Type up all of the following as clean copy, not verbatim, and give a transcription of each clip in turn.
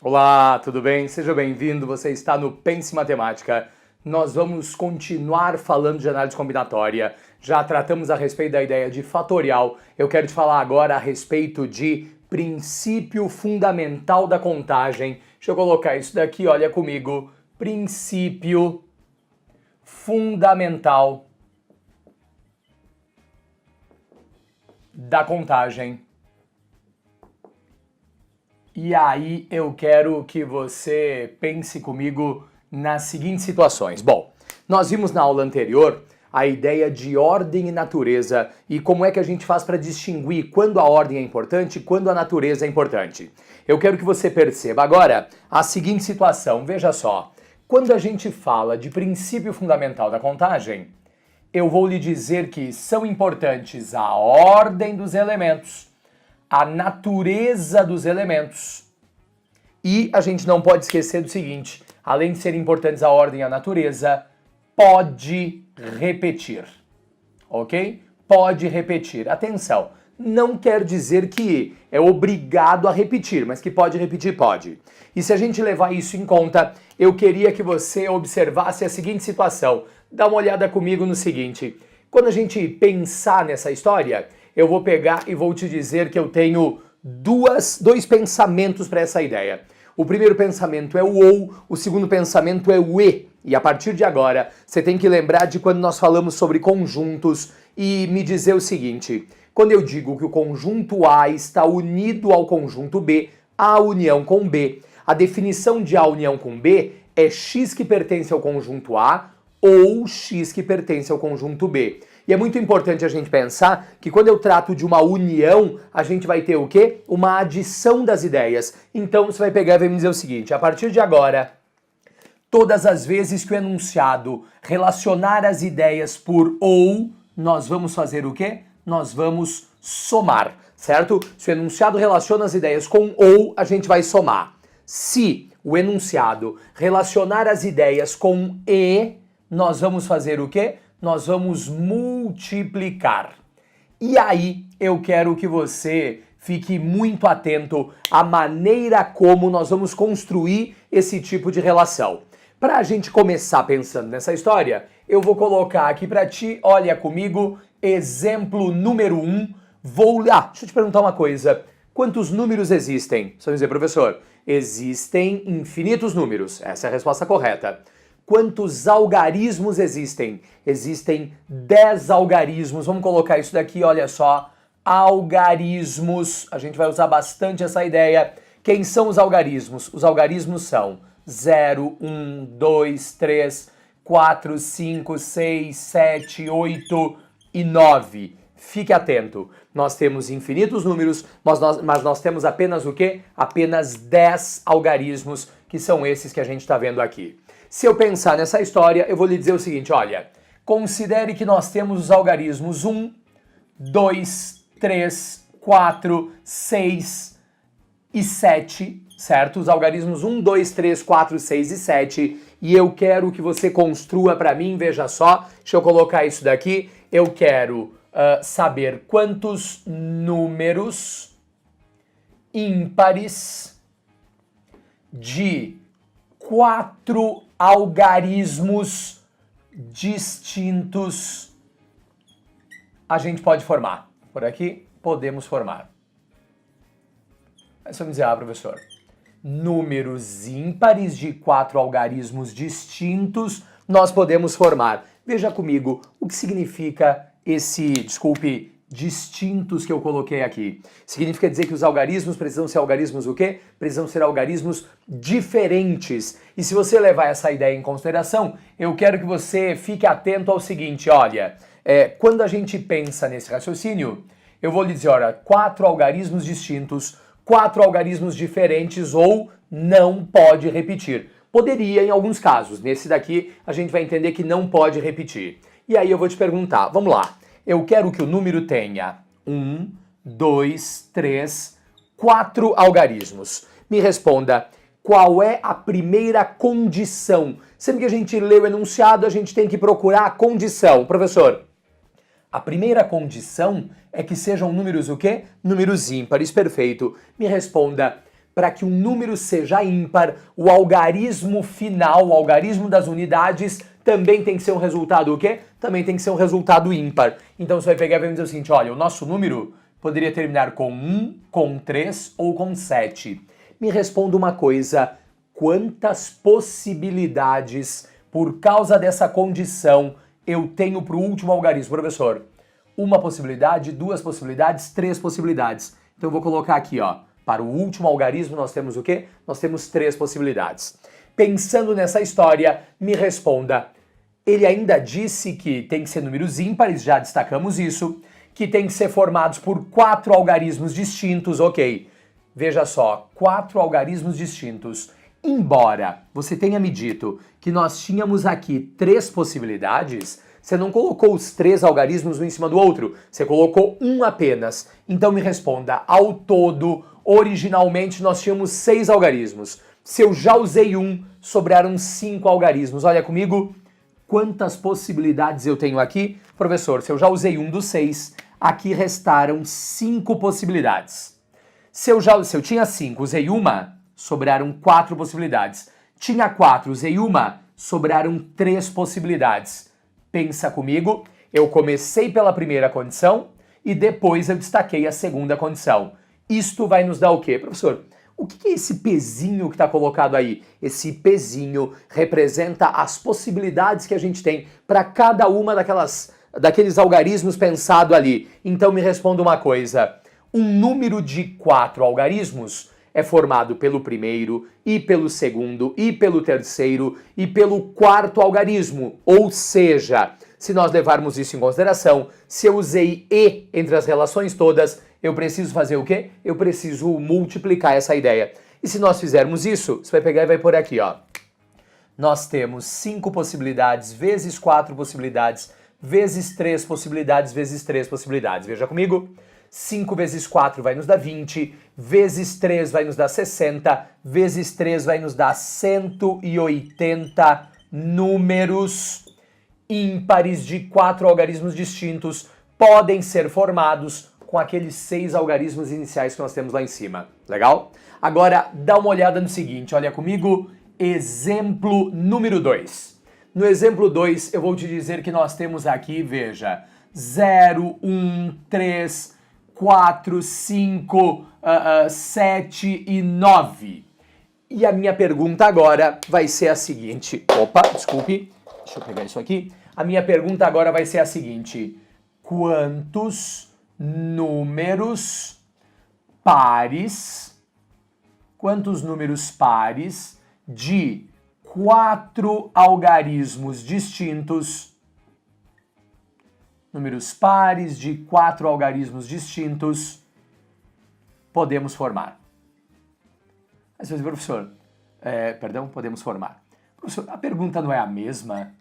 Olá, tudo bem? Seja bem-vindo, você está no Pense Matemática. Nós vamos continuar falando de análise combinatória. Já tratamos a respeito da ideia de fatorial. Eu quero te falar agora a respeito de princípio fundamental da contagem. Deixa eu colocar isso daqui, olha comigo. Princípio fundamental da contagem. E aí eu quero que você pense comigo nas seguintes situações. Bom, nós vimos na aula anterior a ideia de ordem e natureza e como é que a gente faz para distinguir quando a ordem é importante e quando a natureza é importante. Eu quero que você perceba agora a seguinte situação. Veja só, quando a gente fala de princípio fundamental da contagem, eu vou lhe dizer que são importantes a ordem dos elementos, a natureza dos elementos. E a gente não pode esquecer do seguinte, além de serem importantes a ordem e a natureza, pode repetir, ok? Pode repetir. Atenção, não quer dizer que é obrigado a repetir, mas que pode repetir, pode. E se a gente levar isso em conta, eu queria que você observasse a seguinte situação. Dá uma olhada comigo no seguinte, quando a gente pensar nessa história, eu vou pegar e vou te dizer que eu tenho dois pensamentos para essa ideia. O primeiro pensamento é o ou, o segundo pensamento é o e. E a partir de agora, você tem que lembrar de quando nós falamos sobre conjuntos e me dizer o seguinte, quando eu digo que o conjunto A está unido ao conjunto B, A união com B, a definição de A união com B é X que pertence ao conjunto A ou X que pertence ao conjunto B. E é muito importante a gente pensar que quando eu trato de uma união, a gente vai ter o quê? Uma adição das ideias. Então você vai pegar e vai me dizer o seguinte, a partir de agora, todas as vezes que o enunciado relacionar as ideias por ou, nós vamos fazer o quê? Nós vamos somar, certo? Se o enunciado relaciona as ideias com ou, a gente vai somar. Se o enunciado relacionar as ideias com e, nós vamos fazer o quê? Nós vamos multiplicar. E aí eu quero que você fique muito atento à maneira como nós vamos construir esse tipo de relação. Para a gente começar pensando nessa história, eu vou colocar aqui para ti, olha comigo, exemplo número 1. Deixa eu te perguntar uma coisa. Quantos números existem? Você vai dizer, professor, existem infinitos números. Essa é a resposta correta. Quantos algarismos existem? Existem 10 algarismos. Vamos colocar isso daqui, olha só. Algarismos. A gente vai usar bastante essa ideia. Quem são os algarismos? Os algarismos são 0, 1, 2, 3, 4, 5, 6, 7, 8 e 9. Fique atento. Nós temos infinitos números, mas nós temos apenas o quê? Apenas 10 algarismos, que são esses que a gente está vendo aqui. Se eu pensar nessa história, eu vou lhe dizer o seguinte, olha, considere que nós temos os algarismos 1, 2, 3, 4, 6 e 7, certo? Os algarismos 1, 2, 3, 4, 6 e 7, e eu quero que você construa para mim, veja só, deixa eu colocar isso daqui, eu quero saber quantos números ímpares de 4 algarismos distintos a gente pode formar. Por aqui, podemos formar. Aí você vai me dizer, professor, números ímpares de 4 algarismos distintos nós podemos formar. Veja comigo o que significa distintos que eu coloquei aqui. Significa dizer que os algarismos precisam ser algarismos o quê? Precisam ser algarismos diferentes. E se você levar essa ideia em consideração, eu quero que você fique atento ao seguinte, olha, quando a gente pensa nesse raciocínio, eu vou lhe dizer, olha, 4 algarismos distintos, 4 algarismos diferentes ou não pode repetir. Poderia em alguns casos, nesse daqui a gente vai entender que não pode repetir. E aí eu vou te perguntar, vamos lá, eu quero que o número tenha 1, 2, 3, 4 algarismos. Me responda, qual é a primeira condição? Sempre que a gente lê o enunciado, a gente tem que procurar a condição. Professor, a primeira condição é que sejam números o quê? Números ímpares, perfeito. Me responda, para que um número seja ímpar, o algarismo final, o algarismo das unidades, também tem que ser um resultado o quê? Também tem que ser um resultado ímpar. Então você vai pegar e vai me dizer o seguinte, olha, o nosso número poderia terminar com 1, com 3 ou com 7. Me responda uma coisa, quantas possibilidades, por causa dessa condição, eu tenho para o último algarismo, professor? Uma possibilidade, duas possibilidades, três possibilidades. Então eu vou colocar aqui, ó, para o último algarismo nós temos o quê? Nós temos três possibilidades. Pensando nessa história, me responda. Ele ainda disse que tem que ser números ímpares, já destacamos isso, que tem que ser formados por 4 algarismos distintos, ok. Veja só, 4 algarismos distintos. Embora você tenha me dito que nós tínhamos aqui 3 possibilidades, você não colocou os 3 algarismos um em cima do outro, você colocou um apenas. Então me responda, ao todo, originalmente nós tínhamos 6 algarismos. Se eu já usei um, sobraram 5 algarismos. Olha comigo, quantas possibilidades eu tenho aqui? Professor, se eu já usei um dos 6, aqui restaram 5 possibilidades. Se eu tinha 5, usei uma, sobraram 4 possibilidades. Tinha 4, usei uma, sobraram 3 possibilidades. Pensa comigo, eu comecei pela primeira condição e depois eu destaquei a segunda condição. Isto vai nos dar o quê, professor? O que é esse pezinho que está colocado aí? Esse pezinho representa as possibilidades que a gente tem para cada uma daqueles algarismos pensado ali. Então me responda uma coisa, um número de 4 algarismos é formado pelo primeiro, e pelo segundo, e pelo terceiro, e pelo quarto algarismo. Ou seja, se nós levarmos isso em consideração, se eu usei e entre as relações todas, eu preciso fazer o quê? Eu preciso multiplicar essa ideia. E se nós fizermos isso, você vai pegar e vai pôr aqui, ó. Nós temos 5 possibilidades, vezes 4 possibilidades, vezes 3 possibilidades, vezes 3 possibilidades. Veja comigo. 5 vezes 4 vai nos dar 20, vezes 3 vai nos dar 60, vezes 3 vai nos dar 180 números ímpares de 4 algarismos distintos podem ser formados com aqueles 6 algarismos iniciais que nós temos lá em cima. Legal? Agora, dá uma olhada no seguinte, olha comigo, exemplo número 2. No exemplo 2, eu vou te dizer que nós temos aqui, veja, 0, 1, 3... 4, 5, 7 e 9. E a minha pergunta agora vai ser a seguinte. Opa, desculpe. Deixa eu pegar isso aqui. A minha pergunta agora vai ser a seguinte. Quantos números pares de 4 algarismos distintos, números pares de 4 algarismos distintos, podemos formar? Aí você vai dizer, professor, podemos formar. Professor, a pergunta não é a mesma?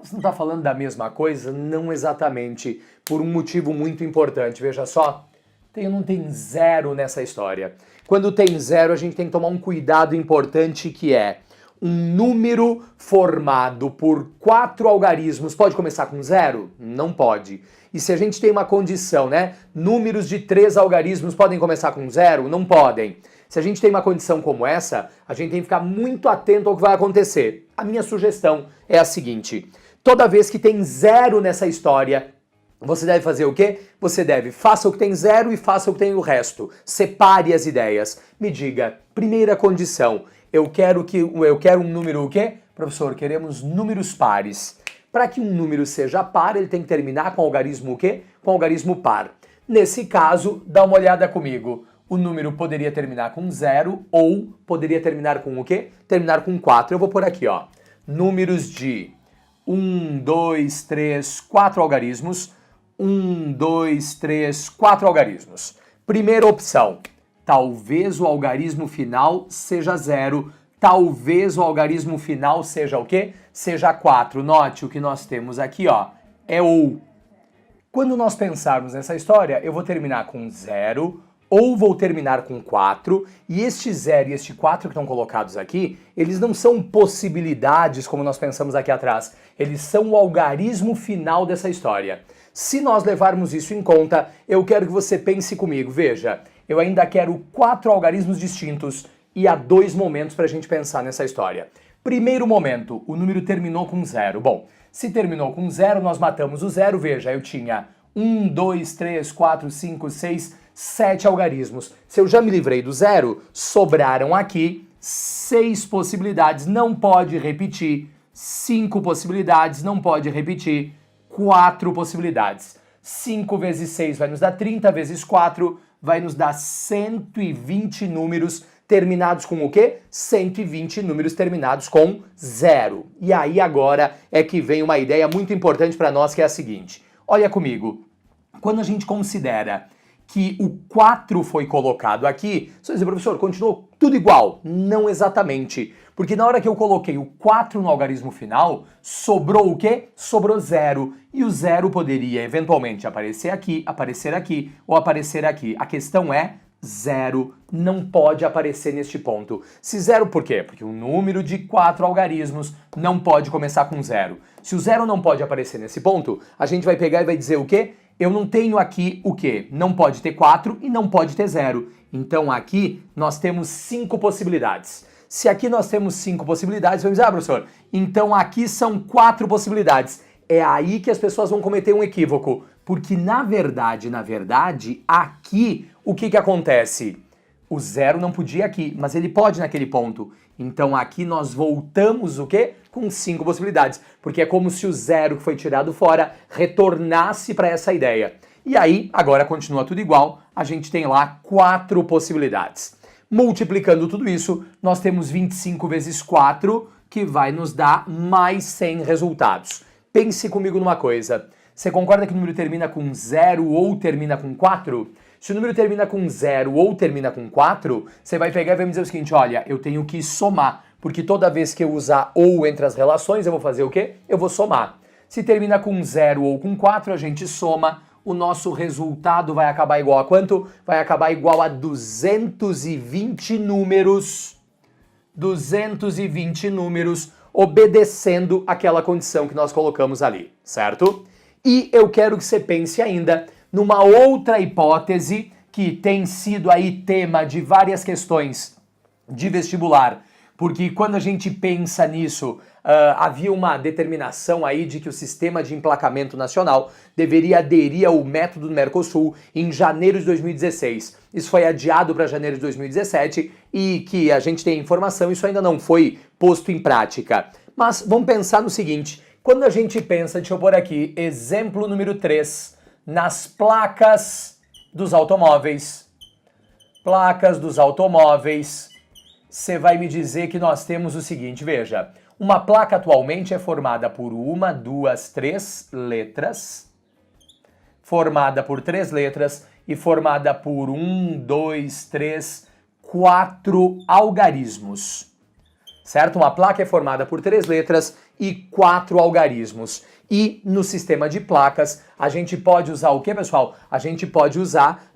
Você não está falando da mesma coisa? Não exatamente, por um motivo muito importante. Veja só, não tem 0 nessa história. Quando tem 0, a gente tem que tomar um cuidado importante que é um número formado por 4 algarismos pode começar com 0? Não pode. E se a gente tem uma condição, né? Números de 3 algarismos podem começar com 0? Não podem. Se a gente tem uma condição como essa, a gente tem que ficar muito atento ao que vai acontecer. A minha sugestão é a seguinte. Toda vez que tem 0 nessa história, você deve fazer o quê? Você deve, faça o que tem 0 e faça o que tem o resto. Separe as ideias. Me diga, primeira condição, eu quero um número o quê? Professor, queremos números pares. Para que um número seja par, ele tem que terminar com algarismo o quê? Com algarismo par. Nesse caso, dá uma olhada comigo. O número poderia terminar com 0 ou poderia terminar com o quê? Terminar com 4. Eu vou pôr aqui, ó. Números de 1, 2, 3, 4 algarismos. 1, 2, 3, 4 algarismos. Primeira opção. Talvez o algarismo final seja 0. Talvez o algarismo final seja o quê? Seja 4. Note o que nós temos aqui, ó. É ou. Quando nós pensarmos nessa história, eu vou terminar com 0 ou vou terminar com 4. E este 0 e este 4 que estão colocados aqui, eles não são possibilidades como nós pensamos aqui atrás. Eles são o algarismo final dessa história. Se nós levarmos isso em conta, eu quero que você pense comigo. Veja, eu ainda quero 4 algarismos distintos e há 2 momentos para a gente pensar nessa história. Primeiro momento, o número terminou com 0. Bom, se terminou com 0, nós matamos o 0. Veja, eu tinha 1, 2, 3, 4, 5, 6, 7 algarismos. Se eu já me livrei do 0, sobraram aqui 6 possibilidades. Não pode repetir. 5 possibilidades, não pode repetir. 4 possibilidades. 5 vezes 6 vai nos dar 30, vezes 4 vai nos dar 120 números terminados com o quê? 120 números terminados com 0. E aí agora é que vem uma ideia muito importante para nós, que é a seguinte. Olha comigo, quando a gente considera que o 4 foi colocado aqui, você vai dizer, professor, continuou tudo igual? Não exatamente, porque na hora que eu coloquei o 4 no algarismo final, sobrou o quê? Sobrou 0, e o 0 poderia eventualmente aparecer aqui ou aparecer aqui. A questão é 0 não pode aparecer neste ponto. Se 0 por quê? Porque um número de 4 algarismos não pode começar com 0. Se o 0 não pode aparecer nesse ponto, a gente vai pegar e vai dizer o quê? Eu não tenho aqui o quê? Não pode ter 4 e não pode ter 0. Então aqui nós temos 5 possibilidades. Se aqui nós temos 5 possibilidades, vamos dizer, professor, então aqui são 4 possibilidades. É aí que as pessoas vão cometer um equívoco. Porque na verdade, aqui, o que acontece? O 0 não podia aqui, mas ele pode naquele ponto. Então aqui nós voltamos o quê? Com 5 possibilidades. Porque é como se o 0 que foi tirado fora retornasse para essa ideia. E aí, agora continua tudo igual, a gente tem lá 4 possibilidades. Multiplicando tudo isso, nós temos 25 vezes 4, que vai nos dar mais 100 resultados. Pense comigo numa coisa. Você concorda que o número termina com 0 ou termina com 4? Se o número termina com 0 ou termina com 4, você vai pegar e vai me dizer o seguinte, olha, eu tenho que somar, porque toda vez que eu usar ou entre as relações, eu vou fazer o quê? Eu vou somar. Se termina com 0 ou com 4, a gente soma, o nosso resultado vai acabar igual a quanto? Vai acabar igual a 220 números. 220 números obedecendo aquela condição que nós colocamos ali, certo? E eu quero que você pense ainda numa outra hipótese que tem sido aí tema de várias questões de vestibular, porque quando a gente pensa nisso, havia uma determinação aí de que o sistema de emplacamento nacional deveria aderir ao método do Mercosul em janeiro de 2016. Isso foi adiado para janeiro de 2017 e que a gente tem informação, isso ainda não foi posto em prática. Mas vamos pensar no seguinte, quando a gente pensa, deixa eu pôr aqui, exemplo número 3, nas placas dos automóveis. Placas dos automóveis, você vai me dizer que nós temos o seguinte, veja, uma placa atualmente é formada por 1, 2, 3 letras, formada por 3 letras e formada por 1, 2, 3, 4 algarismos. Certo? Uma placa é formada por 3 letras e 4 algarismos. E no sistema de placas, a gente pode usar o que, pessoal? A gente pode usar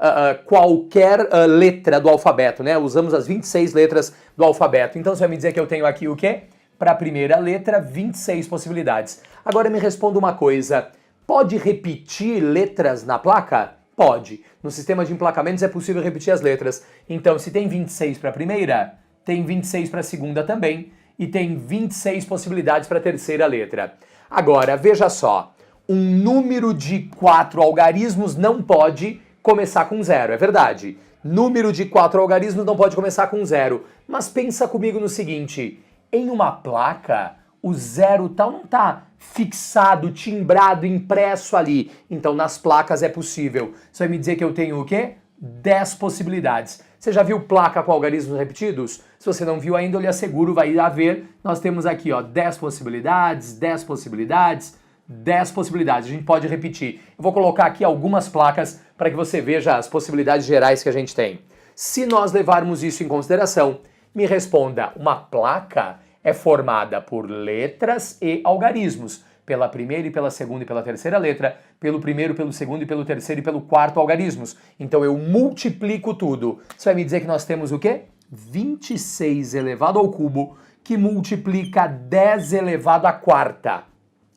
qualquer letra do alfabeto, né? Usamos as 26 letras do alfabeto. Então você vai me dizer que eu tenho aqui o quê? Para a primeira letra, 26 possibilidades. Agora me responda uma coisa. Pode repetir letras na placa? Pode. No sistema de emplacamentos é possível repetir as letras. Então, se tem 26 para a primeira, tem 26 para a segunda também, e tem 26 possibilidades para a terceira letra. Agora, veja só, um número de 4 algarismos não pode começar com 0, é verdade. Número de 4 algarismos não pode começar com 0. Mas pensa comigo no seguinte, em uma placa, o 0 tal não está fixado, timbrado, impresso ali. Então, nas placas é possível. Você vai me dizer que eu tenho o quê? 10 possibilidades. Você já viu placa com algarismos repetidos? Se você não viu ainda, eu lhe asseguro, vai haver. Nós temos aqui, ó, 10 possibilidades, 10 possibilidades, 10 possibilidades. A gente pode repetir. Eu vou colocar aqui algumas placas para que você veja as possibilidades gerais que a gente tem. Se nós levarmos isso em consideração, me responda, uma placa é formada por letras e algarismos. Pela primeira e pela segunda e pela terceira letra, pelo primeiro, pelo segundo e pelo terceiro e pelo quarto algarismos. Então eu multiplico tudo. Você vai me dizer que nós temos o quê? 26 elevado ao cubo, que multiplica 10 elevado à quarta.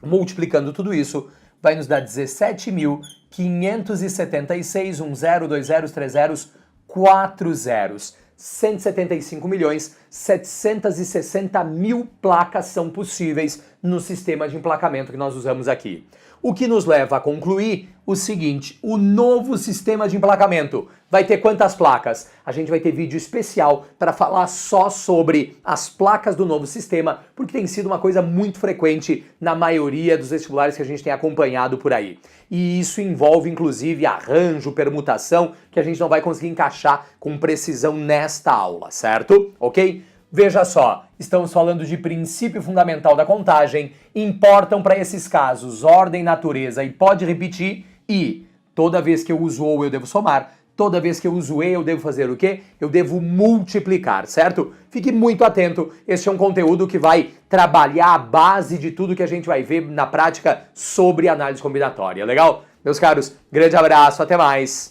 Multiplicando tudo isso, vai nos dar 17.576, 1 0, 2 zeros, 3 zeros, 4 zeros. 175.760.000 placas são possíveis no sistema de emplacamento que nós usamos aqui. O que nos leva a concluir o seguinte: o novo sistema de emplacamento vai ter quantas placas? A gente vai ter vídeo especial para falar só sobre as placas do novo sistema, porque tem sido uma coisa muito frequente na maioria dos vestibulares que a gente tem acompanhado por aí. E isso envolve inclusive arranjo, permutação, que a gente não vai conseguir encaixar com precisão nesta aula, certo? Ok? Veja só, estamos falando de princípio fundamental da contagem, importam para esses casos ordem, natureza e pode repetir, e toda vez que eu uso ou eu devo somar, toda vez que eu uso e eu devo fazer o quê? Eu devo multiplicar, certo? Fique muito atento, este é um conteúdo que vai trabalhar a base de tudo que a gente vai ver na prática sobre análise combinatória, legal? Meus caros, grande abraço, até mais!